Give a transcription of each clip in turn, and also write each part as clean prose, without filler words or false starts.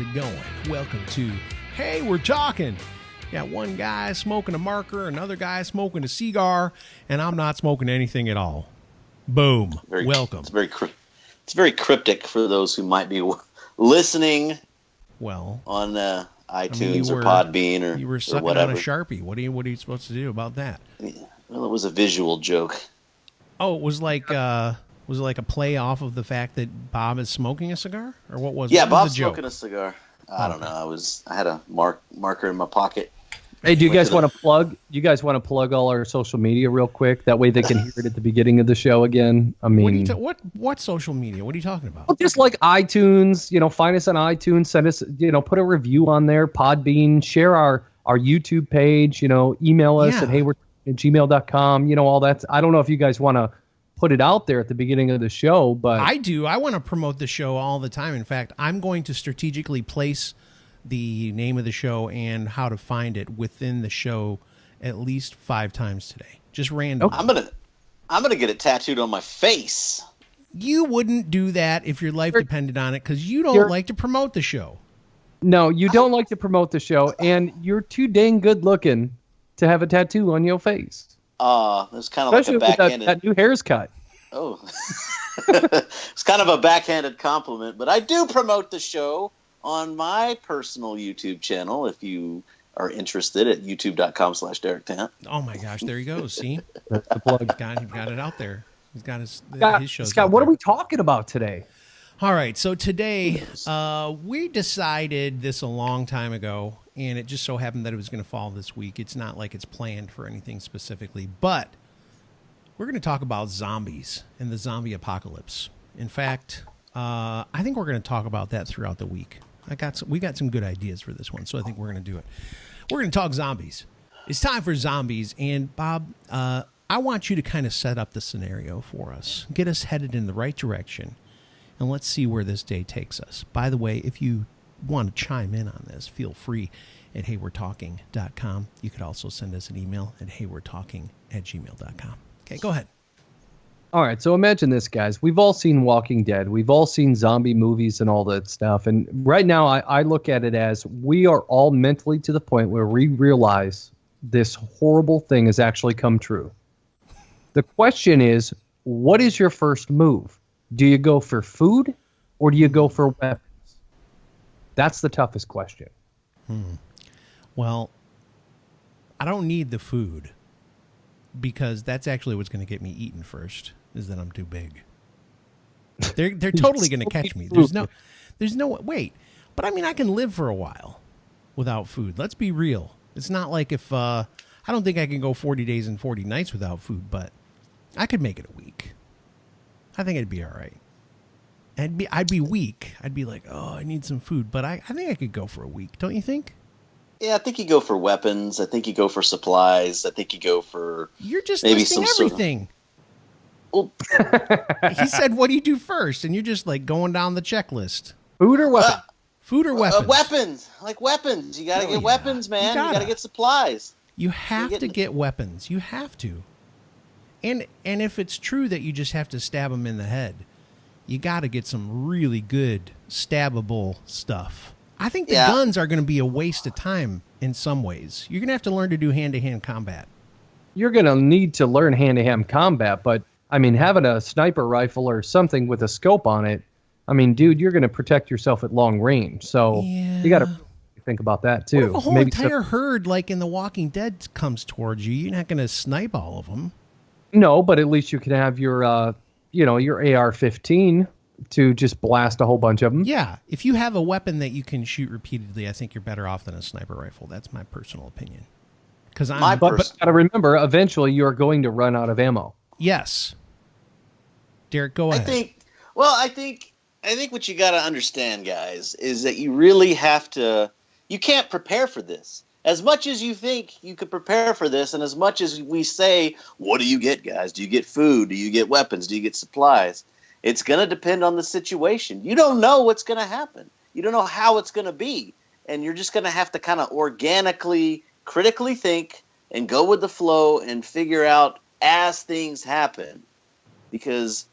it going? Welcome to Hey, We're Talking. Got one guy smoking a marker, another guy smoking a cigar, and I'm not smoking anything at all. Boom. Welcome. It's very cryptic for those who might be listening. Well, on iTunes or Podbean or you were sucking whatever. on a Sharpie. What are you supposed to do about that? Well, it was a visual joke. Oh, it was like was it like a play off of the fact that Bob is smoking a cigar, or what was? Yeah, what was Bob's the joke? smoking a cigar. I don't know. I had a marker in my pocket. Hey, do you guys want to plug? You guys want to plug all our social media real quick? That way they can hear it at the beginning of the show again. I mean, what social media? What are you talking about? Well, just like iTunes, find us on iTunes, send us, put a review on there, Podbean, share our YouTube page, email us at hayward@gmail.com, all that. I don't know if you guys want to put it out there at the beginning of the show, but I do. I want to promote the show all the time. In fact, I'm going to strategically place the name of the show and how to find it within the show at least 5 times today. Just random. Okay. I'm gonna get it tattooed on my face. You wouldn't do that if your life depended on it because you don't like to promote the show. No, you don't like to promote the show, and you're too dang good looking to have a tattoo on your face. That's kind of especially like a backhanded. With that new hair's cut. Oh, it's kind of a backhanded compliment, but I do promote the show on my personal YouTube channel. If you are interested, at youtube.com/Derek Tant. Oh my gosh, there he goes. See, that's the plug. He got it out there. He's got his shows. Scott, what are we talking about today? All right, so today we decided this a long time ago, and it just so happened that it was going to fall this week. It's not like it's planned for anything specifically, but we're going to talk about zombies and the zombie apocalypse. In fact, I think we're going to talk about that throughout the week. We got some good ideas for this one, so I think we're going to do it. We're going to talk zombies. It's time for zombies, and Bob, I want you to kind of set up the scenario for us, get us headed in the right direction, and let's see where this day takes us. By the way, if you want to chime in on this, feel free at haywardtalking.com. You could also send us an email at haywardtalking@gmail.com. Okay, go ahead. All right, so imagine this, guys. We've all seen Walking Dead. We've all seen zombie movies and all that stuff. And right now, I look at it as we are all mentally to the point where we realize this horrible thing has actually come true. The question is, what is your first move? Do you go for food or do you go for weapons? That's the toughest question. Well, I don't need the food because that's actually what's going to get me eaten first. Is that I'm too big. They're totally going to catch me. There's no wait. But I mean, I can live for a while without food. Let's be real. It's not like if I don't think I can go 40 days and 40 nights without food, but I could make it a week. I think it'd be all right. I'd be weak. I'd be like, oh, I need some food, but I think I could go for a week. Don't you think? Yeah, I think you go for weapons. I think you go for supplies. I think you go for You're just maybe listing everything. He said, what do you do first? And you're just like going down the checklist. Food or weapons? Food or weapons? Weapons. Like weapons. You got to get weapons, man. You got to get supplies. You have to get weapons. You have to. And if it's true that you just have to stab them in the head, you got to get some really good stabbable stuff. I think the guns are going to be a waste of time in some ways. You're going to have to learn to do hand-to-hand combat. You're going to need to learn hand-to-hand combat, but I mean, having a sniper rifle or something with a scope on it, I mean, dude, you're going to protect yourself at long range. So you got to think about that, too. What if a whole entire herd, like in The Walking Dead, comes towards you? You're not going to snipe all of them. No, but at least you can have your, your AR-15 to just blast a whole bunch of them. Yeah. If you have a weapon that you can shoot repeatedly, I think you're better off than a sniper rifle. That's my personal opinion. But gotta remember, eventually you're going to run out of ammo. Yes. Derek, go ahead. I think what you got to understand, guys, is that you really have to. You can't prepare for this. As much as you think you could prepare for this, and as much as we say, what do you get, guys? Do you get food? Do you get weapons? Do you get supplies? It's going to depend on the situation. You don't know what's going to happen. You don't know how it's going to be. And you're just going to have to kind of organically, critically think and go with the flow and figure out as things happen. Because,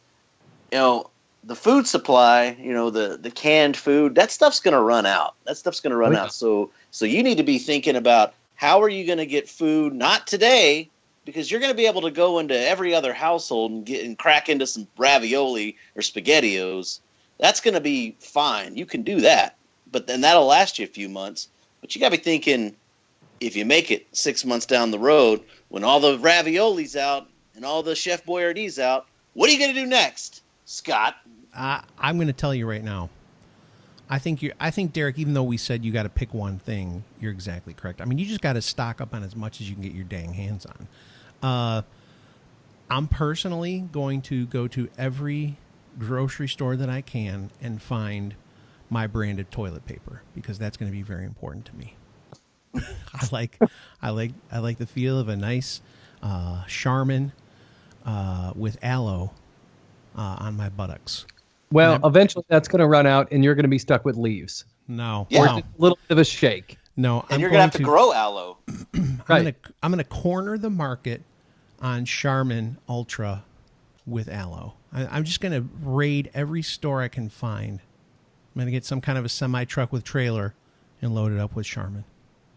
the food supply, the canned food, that stuff's going to run out. That stuff's going to run Oh, yeah. out. So you need to be thinking about how are you going to get food, not today, because you're going to be able to go into every other household and crack into some ravioli or SpaghettiOs. That's going to be fine. You can do that, but then that'll last you a few months. But you got to be thinking, if you make it 6 months down the road, when all the ravioli's out and all the Chef Boyardee's out, what are you going to do next, Scott? I'm going to tell you right now. I think Derek, even though we said you got to pick one thing, you're exactly correct. I mean, you just got to stock up on as much as you can get your dang hands on. I'm personally going to go to every grocery store that I can and find my branded toilet paper, because that's going to be very important to me. I like the feel of a nice Charmin with aloe on my buttocks. Well, eventually that's going to run out, and you're going to be stuck with leaves. No, Yeah. Or no, just a little bit of a shake. no. And you're going to have to grow aloe. Right. I'm gonna corner the market on Charmin Ultra with aloe. I'm just gonna raid every store I can find. I'm gonna get some kind of a semi truck with trailer and load it up with Charmin.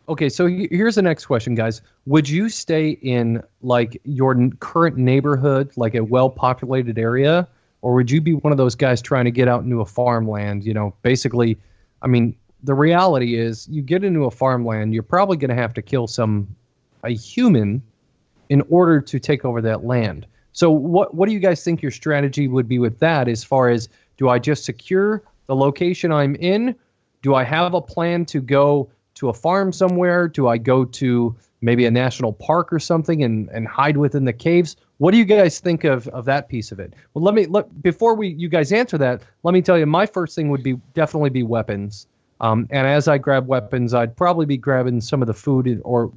Okay, so here's the next question, guys. Would you stay in like your current neighborhood, like a well-populated area, or would you be one of those guys trying to get out into a farmland? Basically, I mean, the reality is, you get into a farmland, you're probably going to have to kill a human in order to take over that land. So what do you guys think your strategy would be with that, as far as, do I just secure the location I'm in? Do I have a plan to go to a farm somewhere? Do I go to maybe a national park or something and hide within the caves? What do you guys think of that piece of it? Well, before you guys answer that, let me tell you, my first thing would definitely be weapons. And as I grab weapons, I'd probably be grabbing some of the food or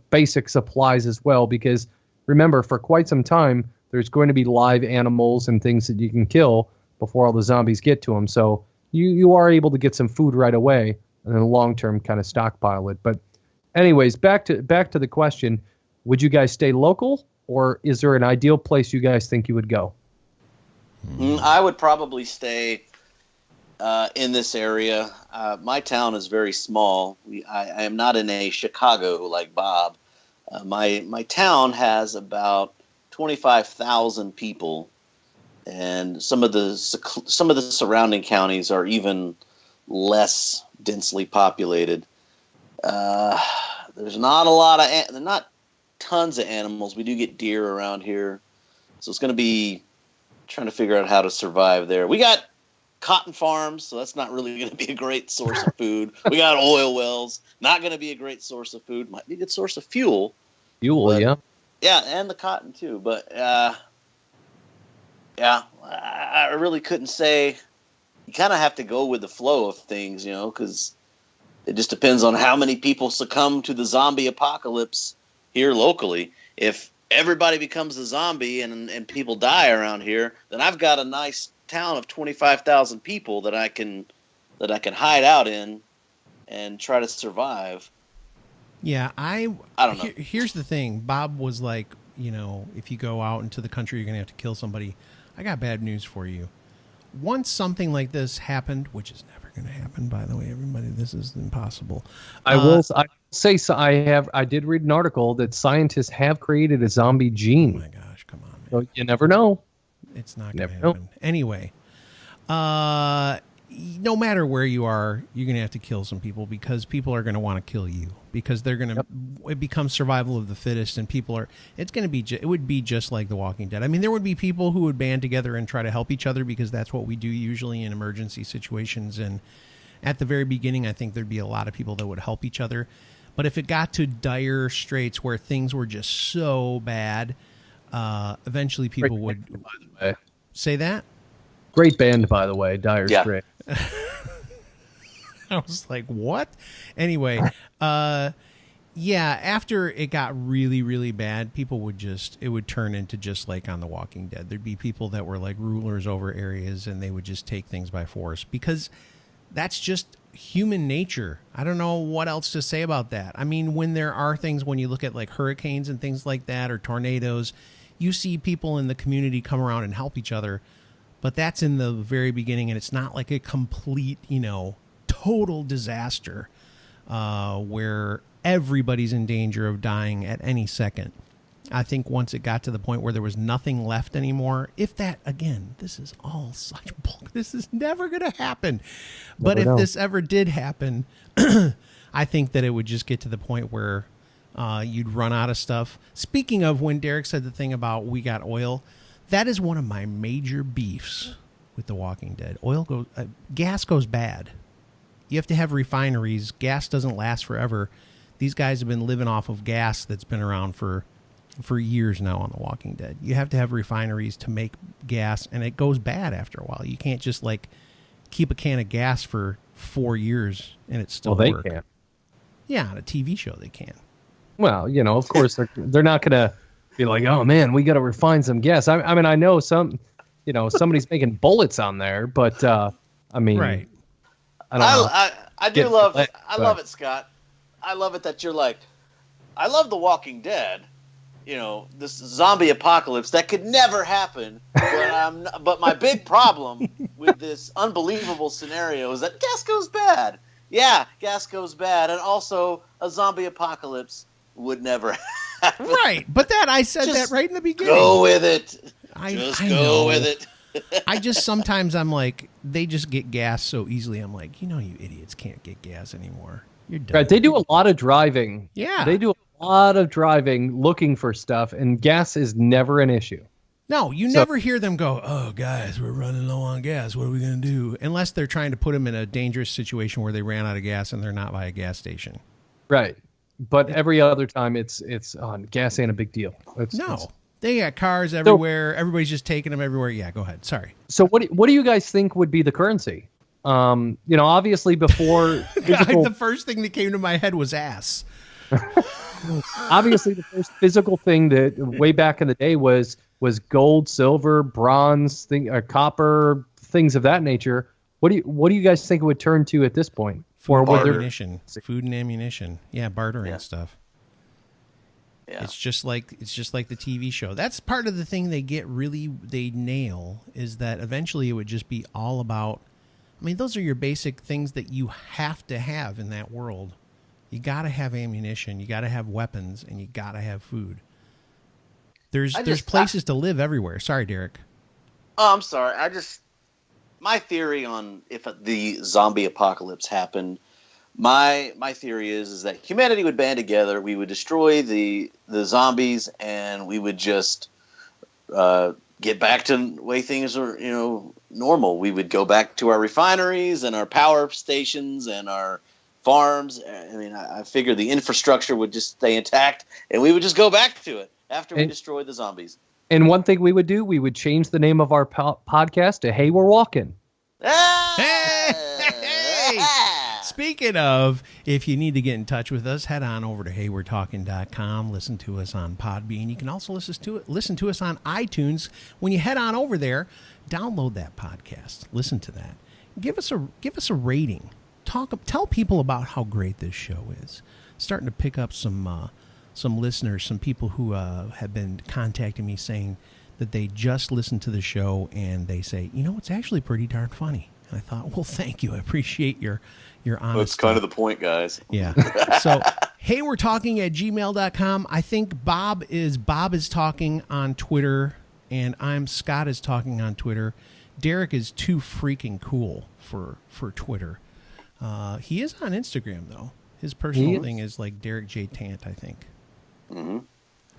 basic supplies as well, because remember, for quite some time, there's going to be live animals and things that you can kill before all the zombies get to them. So you are able to get some food right away, and then long term kind of stockpile it. But anyways, back to the question: would you guys stay local, or is there an ideal place you guys think you would go? I would probably stay in this area. My town is very small. I am not in a Chicago like Bob. My town has about 25,000 people, and some of the surrounding counties are even less densely populated. There's not tons of animals. We do get deer around here, so it's going to be trying to figure out how to survive there. We got cotton farms, so that's not really going to be a great source of food. We got oil wells, not going to be a great source of food. Might be a good source of fuel. Yeah. Yeah, and the cotton too. But I really couldn't say. You kind of have to go with the flow of things, because it just depends on how many people succumb to the zombie apocalypse here locally. If everybody becomes a zombie and people die around here, then I've got a nice town of 25,000 people that I can hide out in and try to survive. Yeah, I don't know. Here's the thing. Bob was like, if you go out into the country, you're going to have to kill somebody. I got bad news for you. Once something like this happened, which is never going to happen, by the way, everybody, this is impossible. I will say, so I did read an article that scientists have created a zombie Oh gene. my gosh, come on, man. So you never know. It's not going to Never know. happen. Anyway, no matter where you are, you're going to have to kill some people, because people are going to want to kill you, because they're going to, it becomes survival of the fittest, and it would be just like The Walking Dead. I mean, there would be people who would band together and try to help each other, because that's what we do usually in emergency situations. And at the very beginning, I think there'd be a lot of people that would help each other. But if it got to dire straits where things were just so bad, eventually people would say that. Great band, by the way, Dire Straits. I was like, what? Anyway, after it got really, really bad, it would turn into just like on The Walking Dead. There'd be people that were like rulers over areas, and they would just take things by force, because that's just human nature. I don't know what else to say about that. I mean, when you look at like hurricanes and things like that, or tornadoes, you see people in the community come around and help each other. But that's in the very beginning, and it's not like a complete, total disaster where everybody's in danger of dying at any second. I think once it got to the point where there was nothing left anymore, if that, again, this is all such bulk. This is never going to happen. But if this ever did happen, I think that it would just get to the point where you'd run out of stuff. Speaking of when Derek said the thing about we got oil, that is one of my major beefs with The Walking Dead. Gas goes bad. You have to have refineries. Gas doesn't last forever. These guys have been living off of gas that's been around for years now on The Walking Dead. You have to have refineries to make gas, and it goes bad after a while. You can't just keep a can of gas for 4 years and it still work. They can. Yeah, on a TV show they can. Well, of course they're not going to be like, oh man, we got to refine some gas. I mean, I know somebody's making bullets on there, but right. I love it, Scott. I love it that you're like, I love The Walking Dead. This zombie apocalypse that could never happen. But my big problem with this unbelievable scenario is that gas goes bad. Yeah, gas goes bad, and also a zombie apocalypse would never happen. Right, but I said that right in the beginning. Go with it. I go with it. I just sometimes I'm like, they just get gas so easily. I'm like, you idiots can't get gas anymore. You're done. Right, they do a lot of driving. Yeah, they do a lot of driving looking for stuff, and gas is never an issue. No, you never hear them go, oh, guys, we're running low on gas. What are we going to do? Unless they're trying to put them in a dangerous situation where they ran out of gas and they're not by a gas station. Right. But every other time it's gas ain't a big deal. They got cars everywhere. Everybody's just taking them everywhere. Yeah, go ahead. Sorry. So what do you guys think would be the currency? Obviously before the first thing that came to my head was ass. Obviously, the first physical thing that way back in the day was gold, silver, bronze, copper, things of that nature. What do you guys think it would turn to at this point? Food and ammunition. Yeah, bartering stuff. Yeah. It's just like the TV show. That's part of the thing they nail is that eventually it would just be all about. I mean, those are your basic things that you have to have in that world. You got to have ammunition, you got to have weapons, and you got to have food. There's places to live everywhere. Sorry, Derek. Oh, I'm sorry. My theory on if the zombie apocalypse happened, my theory is that humanity would band together, we would destroy the zombies, and we would just get back to the way things are, normal. We would go back to our refineries and our power stations and our farms. I mean, I figure the infrastructure would just stay intact, and we would just go back to it after we destroy the zombies. And one thing we would do, we would change the name of our podcast to Hey, We're Walking. Hey! Speaking of, if you need to get in touch with us, head on over to heyweretalking.com. Listen to us on Podbean. You can also listen to us on iTunes. When you head on over there, download that podcast. Listen to that. Give us a rating. Tell people about how great this show is. Starting to pick up some listeners, some people who have been contacting me saying that they just listened to the show and they say, it's actually pretty darn funny. And I thought, well, thank you. I appreciate your honesty. That's kind of the point, guys. Yeah. So, hey, we're talking at gmail.com. I think Bob is talking on Twitter, and Scott is talking on Twitter. Derek is too freaking cool for Twitter. He is on Instagram, though. His personal thing is like Derek J. Tant, I think. Mm-hmm.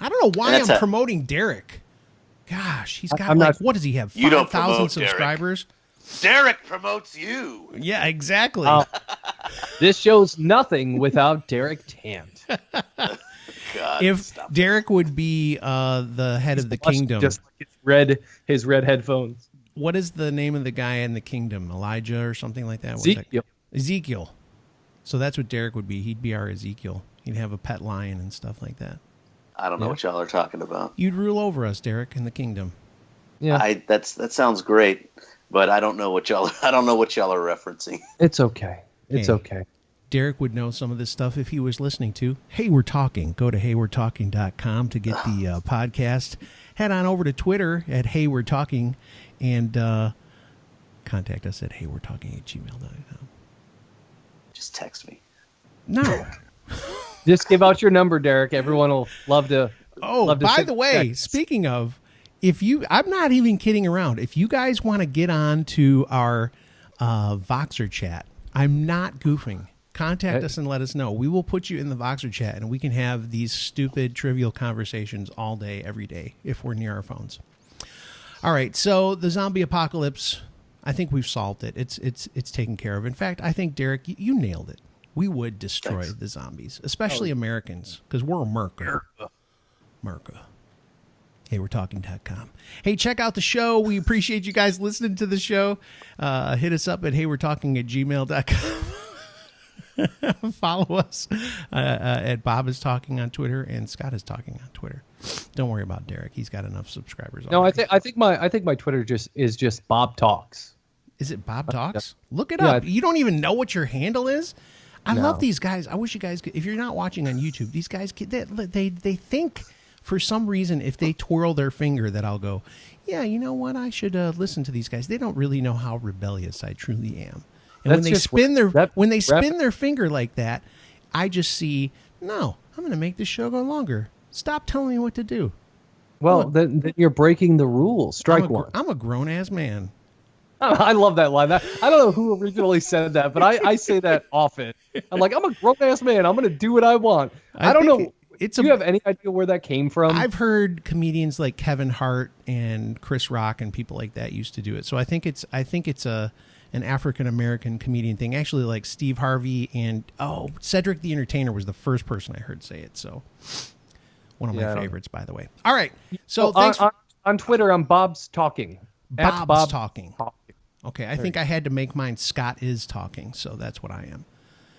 I don't know why I'm promoting Derek. Gosh, he's got what does he have? 5,000 subscribers? Derek promotes you. Yeah, exactly. This show's nothing without Derek Tant. God, if Derek would be the head of the kingdom. Just like his red headphones. What is the name of the guy in the kingdom? Elijah or something like that? Ezekiel. So that's what Derek would be. He'd be our Ezekiel. He'd have a pet lion and stuff like that. I don't know what y'all are talking about. You'd rule over us, Derek, in the kingdom. Yeah. That sounds great, but I don't know what y'all are referencing. It's okay. It's okay. Derek would know some of this stuff if he was listening to Hey We're Talking. Go to heywe'retalking.com to get the podcast. Head on over to Twitter at Hey We're Talking and contact us at heywe'retalking@gmail.com. Just text me. No. Just give out your number, Derek. Everyone will love to. Oh, by the way, speaking of, I'm not even kidding around. If you guys want to get on to our Voxer chat, I'm not goofing. Contact us and let us know. We will put you in the Voxer chat, and we can have these stupid, trivial conversations all day, every day, if we're near our phones. All right, so the zombie apocalypse, I think we've solved it. It's taken care of. In fact, I think, Derek, you nailed it. We would destroy the zombies, especially Americans, because we're America. HeyWe'reTalking.com. Hey, check out the show. We appreciate you guys listening to the show. Hit us up at HeyWe'reTalking@gmail.com. Follow us at Bob is Talking on Twitter and Scott is Talking on Twitter. Don't worry about Derek; he's got enough subscribers. No, already. I think my Twitter is just Bob Talks. Is it Bob Talks? Look it up. You don't even know what your handle is. I love these guys. I wish you guys could. If you're not watching on YouTube, these guys they think for some reason if they twirl their finger that I'll go, yeah, you know what? I should listen to these guys. They don't really know how rebellious I truly am. And when they spin their finger like that, I just see, no, I'm going to make this show go longer. Stop telling me what to do. Well, then you're breaking the rules. Strike one. I'm a grown-ass man. I love that line. I don't know who originally said that, but I say that often. I'm like, I'm a grown-ass man. I'm going to do what I want. I don't know. Do you have any idea where that came from? I've heard comedians like Kevin Hart and Chris Rock and people like that used to do it. So I think it's an African-American comedian thing. Actually, like Steve Harvey and, Cedric the Entertainer was the first person I heard say it. So one of my favorites, by the way. All right. So thanks. On Twitter, I'm Bob's Talking. Bob's Talking. Okay, I think I had to make mine Scott is Talking, so that's what I am.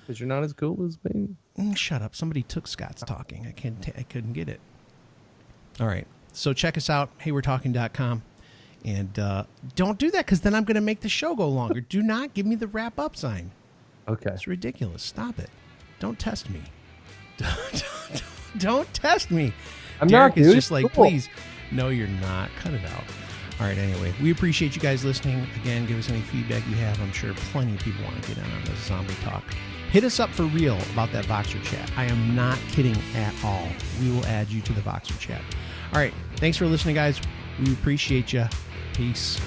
Because you're not as cool as me. Shut up. Somebody took Scott's Talking. I couldn't get it. All right. So check us out, HeyWe'reTalking.com. And don't do that because then I'm going to make the show go longer. Do not give me the wrap-up sign. Okay. It's ridiculous. Stop it. Don't test me. Don't test me. Derek is just like, please. No, you're not. Cut it out. All right, anyway, we appreciate you guys listening. Again, give us any feedback you have. I'm sure plenty of people want to get in on the zombie talk. Hit us up for real about that Voxer chat. I am not kidding at all. We will add you to the Voxer chat. All right, thanks for listening, guys. We appreciate you. Peace.